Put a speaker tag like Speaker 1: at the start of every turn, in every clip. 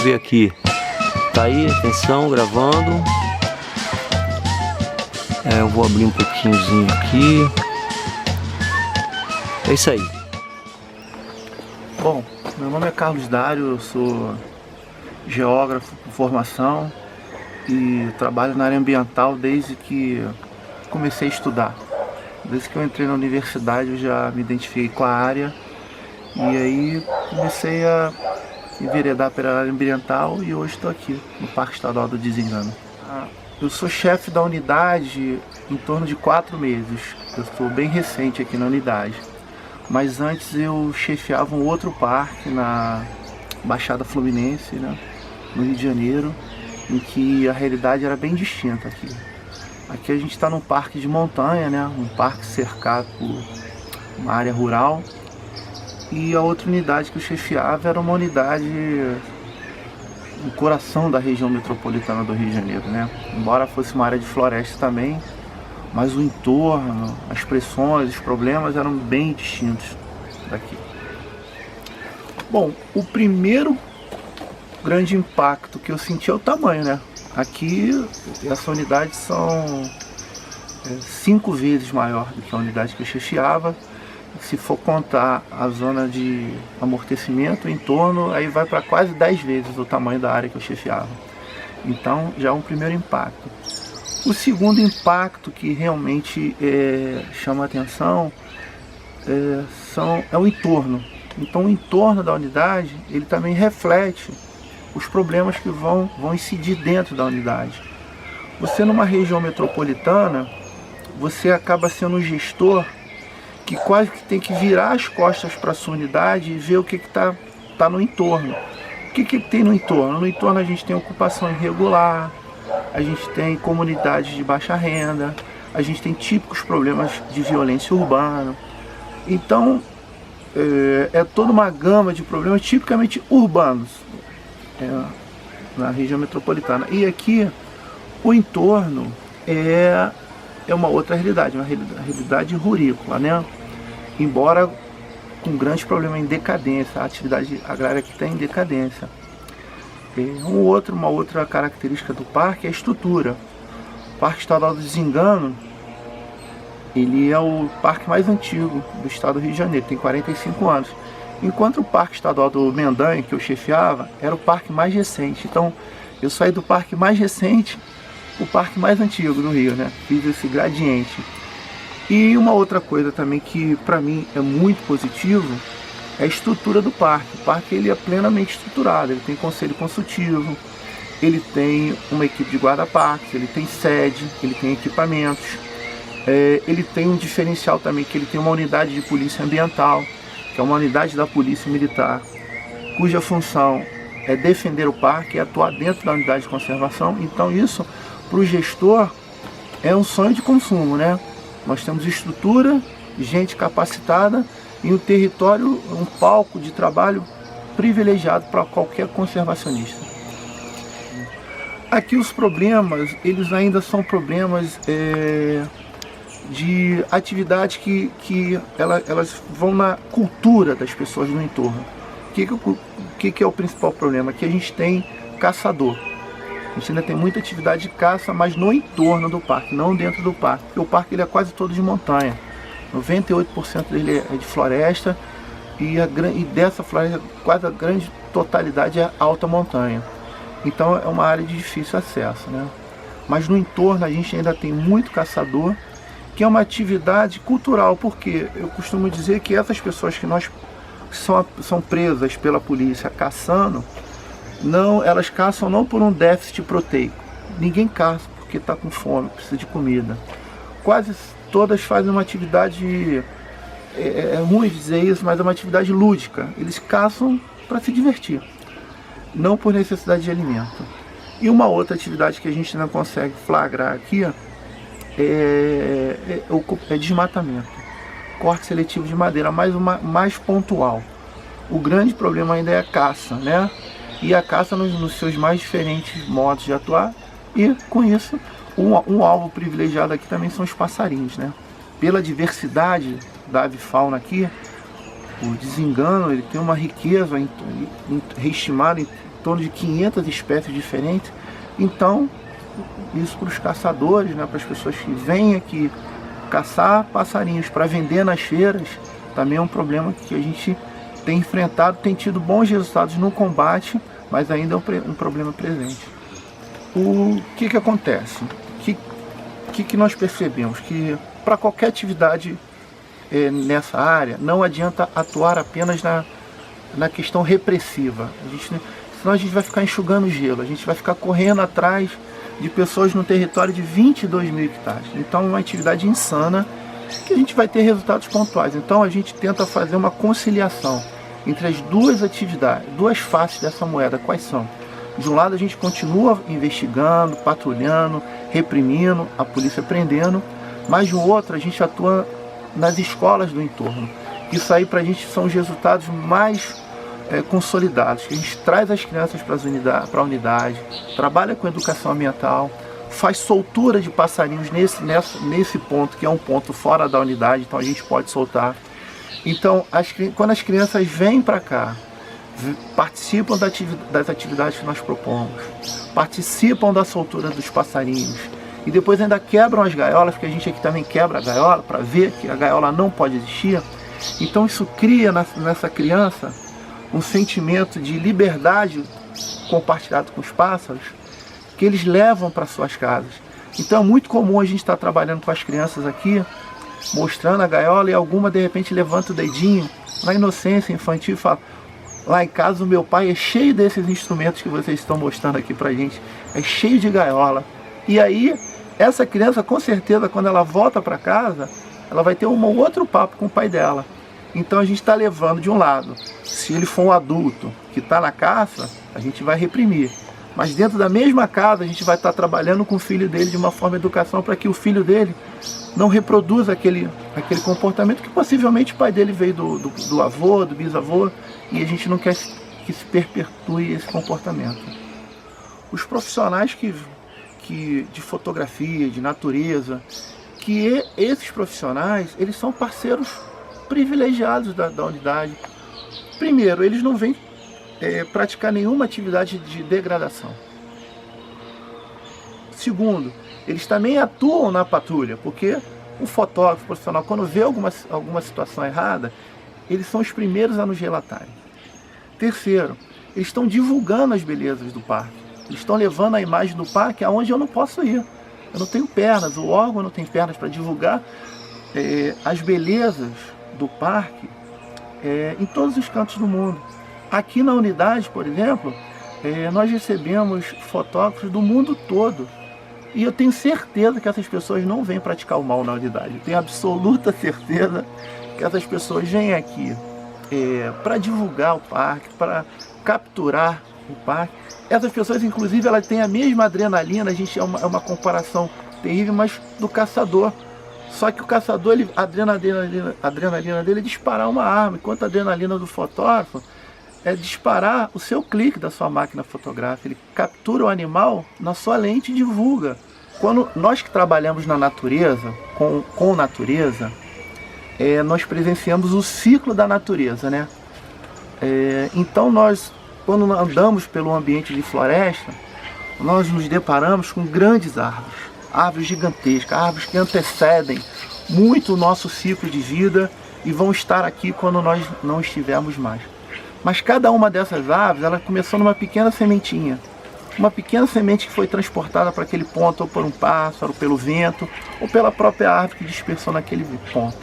Speaker 1: Vamos ver aqui. Tá aí, atenção, gravando. Eu vou abrir um pouquinhozinho aqui. É isso aí.
Speaker 2: Bom, meu nome é Carlos Dário, eu sou geógrafo por formação e trabalho na área ambiental desde que comecei a estudar. Desde que eu entrei na universidade eu já me identifiquei com a área e aí comecei a enveredar pela área ambiental e hoje estou aqui no Parque Estadual do Desengano. Eu sou chefe da unidade em torno de 4 meses, eu sou bem recente aqui na unidade. Mas antes eu chefiava um outro parque na Baixada Fluminense, né, no Rio de Janeiro, em que a realidade era bem distinta aqui. Aqui a gente está num parque de montanha, né, um parque cercado por uma área rural. E a outra unidade que eu chefiava era uma unidade no coração da região metropolitana do Rio de Janeiro, né? Embora fosse uma área de floresta também, mas o entorno, as pressões, os problemas eram bem distintos daqui. Bom, o primeiro grande impacto que eu senti é o tamanho, né? Aqui, essa unidade são 5 vezes maior do que a unidade que eu chefiava. Se for contar a zona de amortecimento, o entorno, aí vai para quase 10 vezes o tamanho da área que eu chefiava. Então, já é um primeiro impacto. O segundo impacto que realmente chama a atenção é o entorno. Então o entorno da unidade, ele também reflete os problemas que vão incidir dentro da unidade. Você numa região metropolitana, você acaba sendo um gestor que quase que tem que virar as costas para a sua unidade e ver o que está no entorno. O que tem no entorno? No entorno a gente tem ocupação irregular, a gente tem comunidades de baixa renda, a gente tem típicos problemas de violência urbana. Então, é toda uma gama de problemas tipicamente urbanos na região metropolitana. E aqui, o entorno é uma outra realidade, uma realidade rurícola, né? Embora com grande problema em decadência, a atividade agrária aqui está em decadência. Uma outra característica do parque é a estrutura. O Parque Estadual do Desengano, ele é o parque mais antigo do estado do Rio de Janeiro, tem 45 anos. Enquanto o Parque Estadual do Mendanha, que eu chefiava, era o parque mais recente. Então, eu saí do parque mais recente para o parque mais antigo do Rio, né? Fiz esse gradiente. E uma outra coisa também que, para mim, é muito positivo, é a estrutura do parque. O parque ele é plenamente estruturado, ele tem conselho consultivo, ele tem uma equipe de guarda-parques, ele tem sede, ele tem equipamentos, ele tem um diferencial também, que ele tem uma unidade de polícia ambiental, que é uma unidade da polícia militar, cuja função é defender o parque e atuar dentro da unidade de conservação. Então isso, para o gestor, é um sonho de consumo, né? Nós temos estrutura, gente capacitada e um território, um palco de trabalho privilegiado para qualquer conservacionista. Aqui os problemas, eles ainda são problemas de atividades que elas vão na cultura das pessoas no entorno. O que é o principal problema? Que a gente tem caçador. A gente ainda tem muita atividade de caça, mas no entorno do parque, não dentro do parque. Porque o parque ele é quase todo de montanha. 98% dele é de floresta e dessa floresta quase a grande totalidade é alta montanha. Então é uma área de difícil acesso, né? Mas no entorno a gente ainda tem muito caçador, que é uma atividade cultural, porque eu costumo dizer que essas pessoas que são presas pela polícia caçando, elas caçam não por um déficit proteico. Ninguém caça porque está com fome, precisa de comida. Quase todas fazem uma atividade, é ruim dizer isso, mas é uma atividade lúdica. Eles caçam para se divertir, não por necessidade de alimento. E uma outra atividade que a gente não consegue flagrar aqui é desmatamento. Corte seletivo de madeira, mais pontual. O grande problema ainda é a caça, né? E a caça nos seus mais diferentes modos de atuar. E com isso, um alvo privilegiado aqui também são os passarinhos, né? Pela diversidade da avifauna aqui, o Desengano ele tem uma riqueza estimada em torno de 500 espécies diferentes. Então, isso para os caçadores, né, para as pessoas que vêm aqui caçar passarinhos para vender nas feiras, também é um problema que a gente tem enfrentado, tem tido bons resultados no combate, mas ainda é um problema presente. O que acontece? O que nós percebemos? Que para qualquer atividade nessa área, não adianta atuar apenas na questão repressiva. Senão a gente vai ficar enxugando gelo, a gente vai ficar correndo atrás de pessoas no território de 22 mil hectares. Então é uma atividade insana que a gente vai ter resultados pontuais. Então a gente tenta fazer uma conciliação entre as duas atividades, duas faces dessa moeda. Quais são? De um lado a gente continua investigando, patrulhando, reprimindo, a polícia prendendo, mas de outro a gente atua nas escolas do entorno. Isso aí pra gente são os resultados mais consolidados. A gente traz as crianças para a unidade, trabalha com educação ambiental, faz soltura de passarinhos nesse ponto, que é um ponto fora da unidade, então a gente pode soltar. Então, quando as crianças vêm para cá, participam das atividades que nós propomos, participam da soltura dos passarinhos, e depois ainda quebram as gaiolas, porque a gente aqui também quebra a gaiola, para ver que a gaiola não pode existir. Então isso cria nessa criança um sentimento de liberdade compartilhado com os pássaros, que eles levam para suas casas. Então é muito comum a gente estar trabalhando com as crianças aqui, mostrando a gaiola, e alguma de repente levanta o dedinho, na inocência infantil, e fala: lá em casa o meu pai é cheio desses instrumentos que vocês estão mostrando aqui pra gente, é cheio de gaiola. E aí, essa criança com certeza, quando ela volta para casa, ela vai ter um outro papo com o pai dela. Então a gente está levando de um lado, se ele for um adulto que está na caça, a gente vai reprimir. Mas dentro da mesma casa a gente vai estar trabalhando com o filho dele de uma forma de educação para que o filho dele não reproduza aquele comportamento que possivelmente o pai dele veio do avô, do bisavô, e a gente não quer que se perpetue esse comportamento. Os profissionais de fotografia, de natureza, que esses profissionais, eles são parceiros privilegiados da unidade. Primeiro, eles não vêm praticar nenhuma atividade de degradação. Segundo, eles também atuam na patrulha, porque o fotógrafo profissional, quando vê alguma situação errada, eles são os primeiros a nos relatarem. Terceiro, eles estão divulgando as belezas do parque. Eles estão levando a imagem do parque aonde eu não posso ir. Eu não tenho pernas, o órgão não tem pernas para divulgar as belezas do parque em todos os cantos do mundo. Aqui na unidade, por exemplo, nós recebemos fotógrafos do mundo todo. E eu tenho certeza que essas pessoas não vêm praticar o mal na unidade. Eu tenho absoluta certeza que essas pessoas vêm aqui para divulgar o parque, para capturar o parque. Essas pessoas, inclusive, elas têm a mesma adrenalina, a gente é uma comparação terrível, mas do caçador. Só que o caçador, a adrenalina dele é disparar uma arma, enquanto a adrenalina do fotógrafo é disparar o seu clique da sua máquina fotográfica. Ele captura o animal na sua lente e divulga. Quando nós que trabalhamos na natureza, com natureza, nós presenciamos o ciclo da natureza, né? Então nós, quando andamos pelo ambiente de floresta, nós nos deparamos com grandes árvores gigantescas, árvores que antecedem muito o nosso ciclo de vida e vão estar aqui quando nós não estivermos mais. Mas cada uma dessas árvores, ela começou numa pequena sementinha. Uma pequena semente que foi transportada para aquele ponto, ou por um pássaro, pelo vento, ou pela própria árvore que dispersou naquele ponto.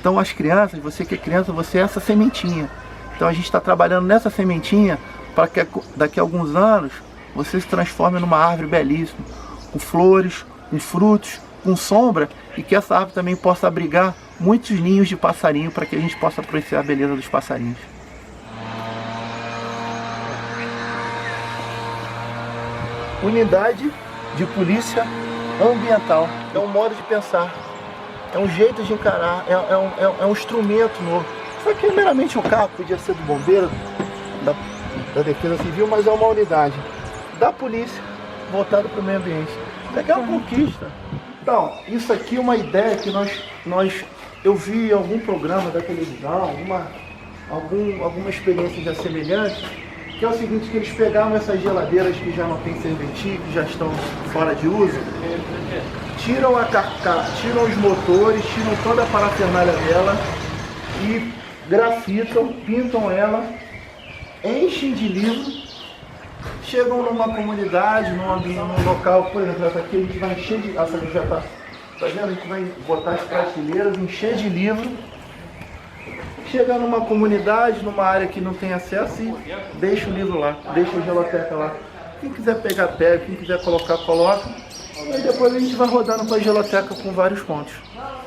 Speaker 2: Então as crianças, você que é criança, você é essa sementinha. Então a gente está trabalhando nessa sementinha para que daqui a alguns anos você se transforme numa árvore belíssima, com flores, com frutos, com sombra, e que essa árvore também possa abrigar muitos ninhos de passarinho para que a gente possa apreciar a beleza dos passarinhos. Unidade de polícia ambiental. É um modo de pensar, é um jeito de encarar, é um instrumento novo. Isso aqui é meramente um carro, podia ser do bombeiro, da defesa civil, mas é uma unidade da polícia voltada para o meio ambiente. Isso aqui é uma conquista. Então, isso aqui é uma ideia que eu vi em algum programa da televisão, alguma experiência já semelhante, que é o seguinte, que eles pegaram essas geladeiras que já não tem serventia, que já estão fora de uso, tiram a carcaça, tiram os motores, tiram toda a parafernália dela e grafitam, pintam ela, enchem de livro, chegam numa comunidade, num local, por exemplo, essa aqui a gente vai encher de... Essa aqui já tá vendo? A gente vai botar as prateleiras, encher de livro, chega numa comunidade, numa área que não tem acesso e deixa o livro lá, deixa a geloteca lá. Quem quiser pegar, pega, quem quiser colocar, coloca. E depois a gente vai rodando com a geloteca com vários pontos.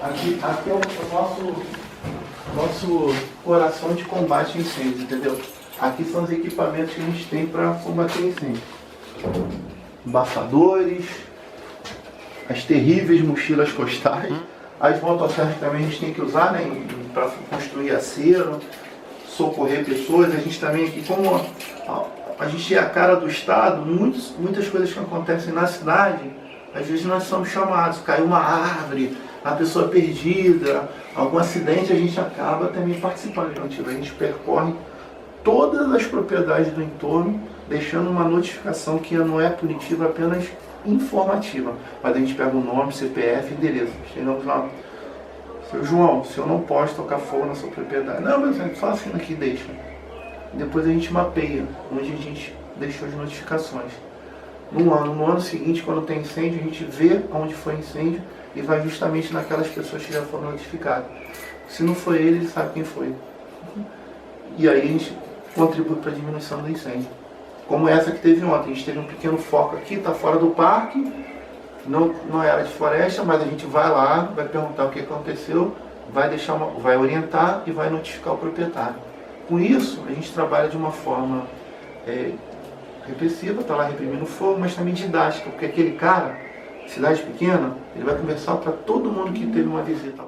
Speaker 2: Aqui é o nosso coração de combate a incêndio, entendeu? Aqui são os equipamentos que a gente tem para combater incêndio. Abafadores, as terríveis mochilas costais, as motosserras também a gente tem que usar, né, para construir acero, socorrer pessoas. A gente também aqui, como a gente é a cara do estado, muitas coisas que acontecem na cidade, às vezes nós somos chamados, caiu uma árvore, a pessoa perdida, algum acidente, a gente acaba também participando. Então, a gente percorre todas as propriedades do entorno, deixando uma notificação que não é punitiva, apenas informativa. Mas a gente pega o nome, CPF, endereço. Chegamos lá, seu João, o senhor não pode tocar fogo na sua propriedade. Não, mas a gente só assina aqui e deixa. Depois a gente mapeia onde a gente deixou as notificações. No ano seguinte, quando tem incêndio, a gente vê onde foi incêndio e vai justamente naquelas pessoas que já foram notificadas. Se não foi ele sabe quem foi. E aí a gente contribui para a diminuição do incêndio. Como essa que teve ontem, a gente teve um pequeno foco aqui, está fora do parque, não era de floresta, mas a gente vai lá, vai perguntar o que aconteceu, vai orientar e vai notificar o proprietário. Com isso, a gente trabalha de uma forma repressiva, está lá reprimindo fogo, mas também didática, porque aquele cara, cidade pequena, ele vai conversar para todo mundo que teve uma visita.